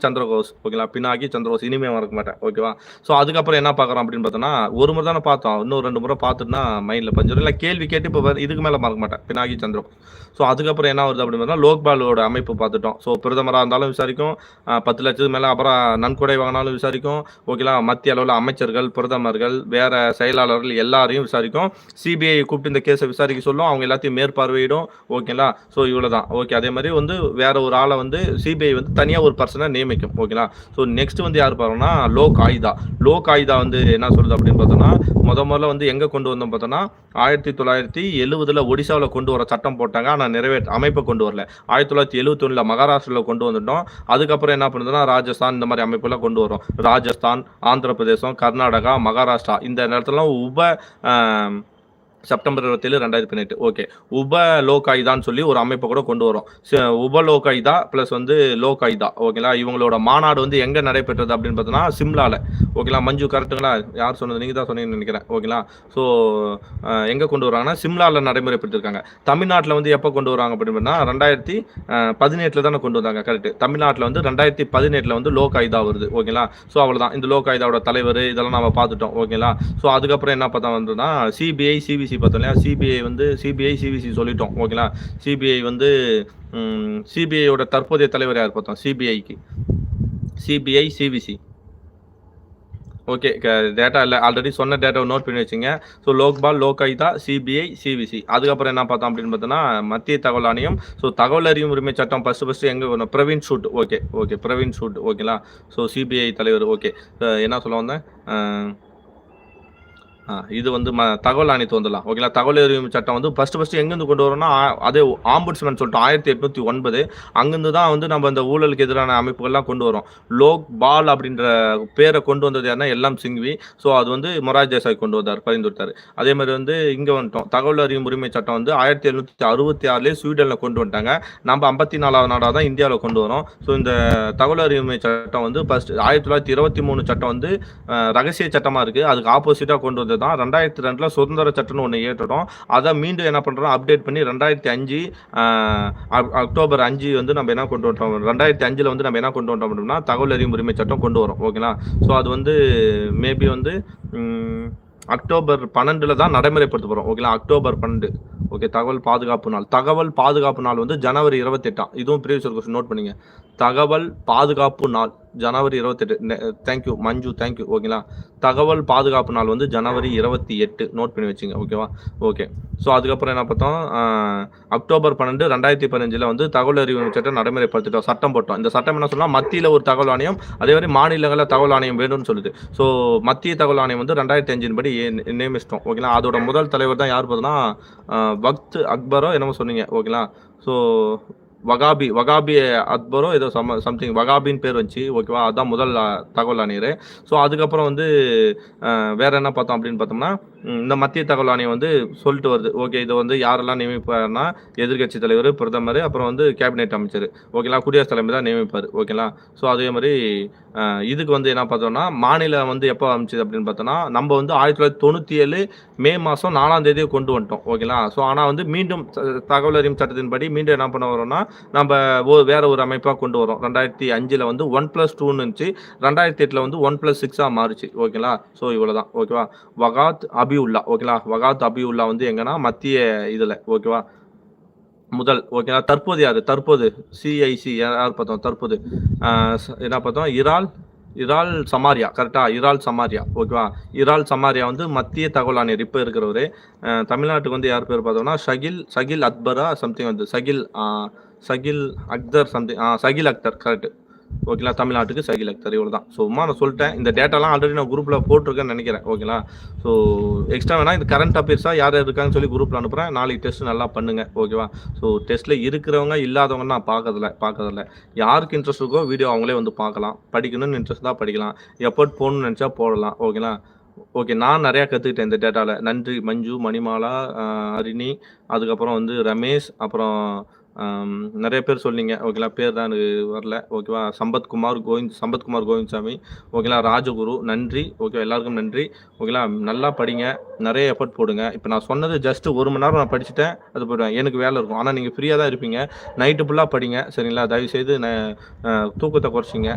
சந்திரகோஸ் ஓகேங்களா? பினாகி சந்திரகோஸ் இனிமே மறக்க மாட்டேன். ஓகேவா? ஸோ அதுக்கப்புறம் என்ன பார்க்குறோம் அப்படின்னு பார்த்தோம்னா, ஒரு முறை தானே பார்த்தோம். இன்னும் 2 முறை பார்த்துட்டுனா மைண்ட்ல பதிஞ்சிரும். இல்ல கேள்வி கேட்டு இப்போ இதுக்கு மேல மறக்க மாட்டேன். பினாகி சந்திரகோஸ். ஸோ அதுக்கப்புறம் என்ன வருது அப்படின்னு பார்த்தா, லோக்பாலோட அமைப்பு பார்த்துட்டோம். ஸோ பிரதமரா இருந்தாலும் விசாரிக்கும். 10 லட்சத்துக்கு மேல அப்புறம் நன்கொடை வாங்கினாலும் விசாரிக்கும். ஓகேங்களா? மத்திய அளவுல அமைச்சர்கள், பிரதமர்கள், வேற செயலாளர்கள் எல்லாரையும் விசாரிக்கும். சிபிஐ கூப்பிட்டு இந்த கேஸ விசாரிக்க சொல்லும். அவங்க எல்லாத்தையும் மேற்பார்வையிடும். ஓகேங்களா? ஸோ இவ்வளோதான். ஓகே. அதே மாரி வந்து வேற ஒரு ஆள வந்து சிபிஐ வந்து தனியா ஒரு பர்சன நியமிக்கும். ஓகேங்களா? ஸோ நெக்ஸ்ட் வந்து யார் பாருங்கன்னா, லோக் ஆயுதா. லோக் ஆயுதா வந்து என்ன சொல்லுது அப்படின்னு பார்த்தோம்னா, முதல்ல வந்து எங்க கொண்டு வந்தோம் பார்த்தோம்னா, 1970ல ஒடிசாவுல கொண்டு வர சட்டம் போட்டாங்க. ஆனா அமைப்ப கொண்டு வரல. 1971ல மகாராஷ்டிரால கொண்டு வந்துட்டோம். அதுக்கப்புறம் என்ன பண்ணுதுன்னா, ராஜஸ்தான் இந்த மாரி அமைப்பெல்லாம் கொண்டு வரும். ராஜஸ்தான், ஆந்திர பிரதேசம், கர்நாடகா, மகாராஷ்டிரா இந்த இடத்துலலாம் அ செப்டம்பர் 27, 2018 ஓகே. உப லோக் ஆயுதான்னு சொல்லி ஒரு அமைப்பை கூட கொண்டு வரும். உப லோக் ஆயுதா பிளஸ் வந்து லோக் ஆயுதா ஓகேங்களா? இவங்களோட மாநாடு வந்து எங்க நடைபெற்றது அப்படின்னு பார்த்தோம்னா, சிம்லால. ஓகேங்களா? மஞ்சு கரெக்ட்டுங்களா? யார் சொன்னது? நீங்க தான் சொன்னீங்கன்னு நினைக்கிறேன். ஓகேங்களா? ஸோ எங்க கொண்டு வராங்கன்னா, சிம்லால நடைமுறைப்படுத்திருக்காங்க. தமிழ்நாட்டில் வந்து எப்போ கொண்டு வராங்க அப்படின்னு பார்த்தா 2018ல தானே கொண்டு வந்தாங்க. கரெக்ட். தமிழ்நாட்டில் வந்து 2018ல வந்து லோக் ஆயுதா வருது. ஓகேங்களா? ஸோ அவ்வளோதான். இந்த லோக் ஆயுதாவோட தலைவர் இதெல்லாம் நம்ம பார்த்துட்டோம். ஓகேங்களா? ஸோ அதுக்கப்புறம் என்ன பார்த்தா வந்ததுன்னா, சிபிஐ சிபிசி பார்த்தோம் இல்லையா? சிபிஐ சிபிசி சொல்லிட்டோம். ஓகேங்களா? சிபிஐ வந்து சிபிஐயோட தற்போதைய தலைவர் யார் பார்த்தோம்? சிபிஐ சிபிசி ஓகே. டேட்டா இல்லை, ஆல்ரெடி சொன்ன டேட்டாவை நோட் பண்ணி வச்சுங்க. So Lokpal, Lokayukta, CBI, சிபிசி. அதுக்கப்புறம் என்ன பார்த்தோம் அப்படின்னு பார்த்தோன்னா, மத்திய தகவல் ஆணையம். ஸோ தகவல் அறியும் உரிமை சட்டம் ஃபர்ஸ்ட் எங்கே வரும்? பிரவீன் சூட். ஓகே பிரவீன் சூட். ஓகேங்களா? ஸோ சிபிஐ தலைவர். ஓகே. என்ன சொல்ல வந்தேன்? இது வந்து தகவல் ஆணையத்து வந்துடலாம். ஓகேங்களா? தகவல் அறியும் சட்டம் வந்து ஃபர்ஸ்ட் எங்கேருந்து கொண்டு வரோம்னா, அதே ஆம்புட்ஸ்மேன் சொல்லிட்டு 1809 அங்கேருந்து தான் வந்து நம்ம இந்த ஊழலுக்கு எதிரான அமைப்புகள்லாம் கொண்டு வரோம். லோக் பால் அப்படின்ற பேரை கொண்டு வந்தது யாருன்னா எல்லாம் சிங்வி. ஸோ அது வந்து மொரார்ஜி தேசாய் கொண்டு வந்தார், பரிந்துரைத்தார். அதே மாதிரி வந்து இங்கே வந்துட்டோம். தகவல் அறியும் உரிமை சட்டம் வந்து 1766 ஸ்வீடனில் கொண்டு வந்துட்டாங்க. நம்ம 54வது நாடாக தான் இந்தியாவில் கொண்டு வரோம். ஸோ இந்த தகவல் அறியும் உரிமை சட்டம் வந்து ஃபர்ஸ்ட் 1923 சட்டம் வந்து ரகசிய சட்டமாக இருக்குது. அதுக்கு ஆப்போசிட்டாக கொண்டு வந்தது தான் 2002ல சுதந்திர சட்டம்னு ஒன்று ஏற்றுறோம். அதை மீண்டும் என்ன பண்ணுறோம்? அப்டேட் பண்ணி 2005 அக்டோபர் 5 வந்து நம்ம என்ன கொண்டு வந்துட்டோம்? 2005ல் வந்து நம்ம என்ன கொண்டு வந்துட்டோம் அப்படின்னா, தகவல் அறியும் உரிமை சட்டம் கொண்டு வரோம். ஓகேங்களா? ஸோ அது வந்து மேபி வந்து அக்டோபர் 12ல தான் நடைமுறைப்படுத்த போகிறோம். ஓகேங்களா? அக்டோபர் 12. ஓகே. தகவல் பாதுகாப்பு நாள் வந்து ஜனவரி 28. இதுவும் ப்ரீவியஸ் கொஸ்டின் நோட் பண்ணிங்க. தகவல் பாதுகாப்பு நாள் ஜனவரி 28. தேங்க்யூ மஞ்சு, தேங்க்யூ. ஓகேங்களா? தகவல் பாதுகாப்பு நாள் வந்து ஜனவரி 28 நோட் பண்ணி வச்சுங்க. ஓகேவா? ஓகே. ஸோ அதுக்கப்புறம் என்ன பார்த்தோம்? அக்டோபர் 12, 2015ல் வந்து தகவல் அறிவு சட்டம் நடைமுறைப்படுத்திட்டோம், சட்டம் போட்டோம். இந்த சட்டம் என்ன சொன்னால், மத்தியில் ஒரு தகவல் ஆணையம், அதே மாதிரி மாநிலங்களில் தகவல் ஆணையம் வேணும்னு சொல்லுது. ஸோ மத்திய தகவல் ஆணையம் வந்து 2005 படி நியமிச்சிட்டோம். ஓகேங்களா? அதோட முதல் தலைவர் தான் யார் பார்த்தோன்னா, வக்த் அக்பரோ என்னமோ சொன்னீங்க. ஓகேங்களா? ஸோ வகாபி அக்பரோ ஏதோ சம்திங் வகாபின்னு பேர் வந்துச்சு. ஓகேவா? அதுதான் முதல் தகவல் ஆணையர். ஸோ அதுக்கப்புறம் வந்து வேற என்ன பார்த்தோம் அப்படின்னு பார்த்தோம்னா, இந்த மத்திய தகவல் ஆணையம் வந்து சொல்லிட்டு வருது. ஓகே. இதை வந்து யாரெல்லாம் நியமிப்பார்னா, எதிர்கட்சி தலைவர், பிரதமர், அப்புறம் வந்து கேபினெட் அமைச்சர். ஓகேங்களா? குடியரசுத் தலைவர் தான் நியமிப்பார். ஓகேங்களா? ஸோ அதே மாதிரி இதுக்கு வந்து என்ன பார்த்தோம்னா, மாநிலம் வந்து எப்போ அமைச்சது அப்படின்னு பார்த்தோம்னா, நம்ம வந்து 1997 மே மாதம் 4ஆம் தேதியை கொண்டு வந்துட்டோம். ஓகேங்களா? ஸோ ஆனால் வந்து மீண்டும் தகவல் அறியும் சட்டத்தின்படி மீண்டும் என்ன பண்ண வரோம்னா, நம்ம வேற ஒரு அமைப்பாக கொண்டு வரோம். 2005ல் வந்து 1+2ன்னு இருந்துச்சு. 2008ல் வந்து 1+6 மாறுச்சு. ஓகேங்களா? ஸோ இவ்வளோதான். ஓகேவா? வகாத் அபியுல்லா. ஓகேங்களா? வகாத் அபியுல்லா வந்து எங்கன்னா மத்திய இதில். ஓகேவா? முதல். ஓகேங்களா? தற்போது யாரு? தற்போது சிஐசி யார் பார்த்தோம்? தற்போது என்ன பார்த்தோம்? இரால் சமாரியா. கரெக்டா? இரால் சமாரியா. ஓகேவா? இரால் சமாரியா வந்து மத்திய தகவல் ஆணையர் இப்போ இருக்கிறவரு. தமிழ்நாட்டுக்கு வந்து யார் பேர் பார்த்தோம்னா, சகில் அக்பரா சம்திங் வந்து சகில் அக்தர் சம்திங் சகில் அக்தர். கரெக்ட். ஓகேங்களா? தமிழ்நாட்டுக்கு சகில் அக்தர். இவ்வளோ தான். ஸோ நான் சொல்லிட்டேன். இந்த டேட்டாலாம் ஆல்ரெடி நான் குரூப்பில் போட்டிருக்கேன்னு நினைக்கிறேன். ஓகேங்களா? ஸோ எக்ஸ்ட்ரா வேணா இந்த கரண்ட் அஃபேர்ஸாக யார் இருக்காங்கன்னு சொல்லி குரூப்பில் அனுப்புகிறேன். நாளைக்கு டெஸ்ட் நல்லா பண்ணுங்க. ஓகேவா? ஸோ டெஸ்ட்டில் இருக்கிறவங்க இல்லாதவங்க நான் பார்க்கறதில்ல. யாருக்கு இன்ட்ரெஸ்ட் இருக்கோ வீடியோ அவங்களே வந்து பார்க்கலாம். படிக்கணும்னு இன்ட்ரெஸ்ட் தான் படிக்கலாம். எஃபர்ட் போகணும்னு நினச்சா போடலாம். ஓகேங்களா? ஓகே. நான் நிறையா கற்றுக்கிட்டேன் இந்த டேட்டாவில். நன்றி மஞ்சு, மணிமாலா, அரிணி, அதுக்கப்புறம் வந்து ரமேஷ், அப்புறம் நெறைய பேர் சொன்னீங்க. ஓகேங்களா. பேர் தான் எனக்கு வரல. ஓகேவா. சம்பத்குமார் கோவிந்தசாமி. ஓகேங்களா. ராஜகுரு நன்றி. ஓகே எல்லாருக்கும் நன்றி. ஓகேங்களா. நல்லா படிங்க. நெறைய எஃபோர்ட் போடுங்க. இப்ப நான் சொன்னது ஜஸ்ட் 1 மணி நேரம் நான் படிச்சுட்டேன். அது போயிடுவேன். எனக்கு வேலை இருக்கும். ஆனா நீங்க ஃப்ரீயா தான் இருப்பீங்க. நைட்டு ஃபுல்லா படிங்க. சரிங்களா. தயவுசெய்து தூக்கத்த குறைச்சுங்க.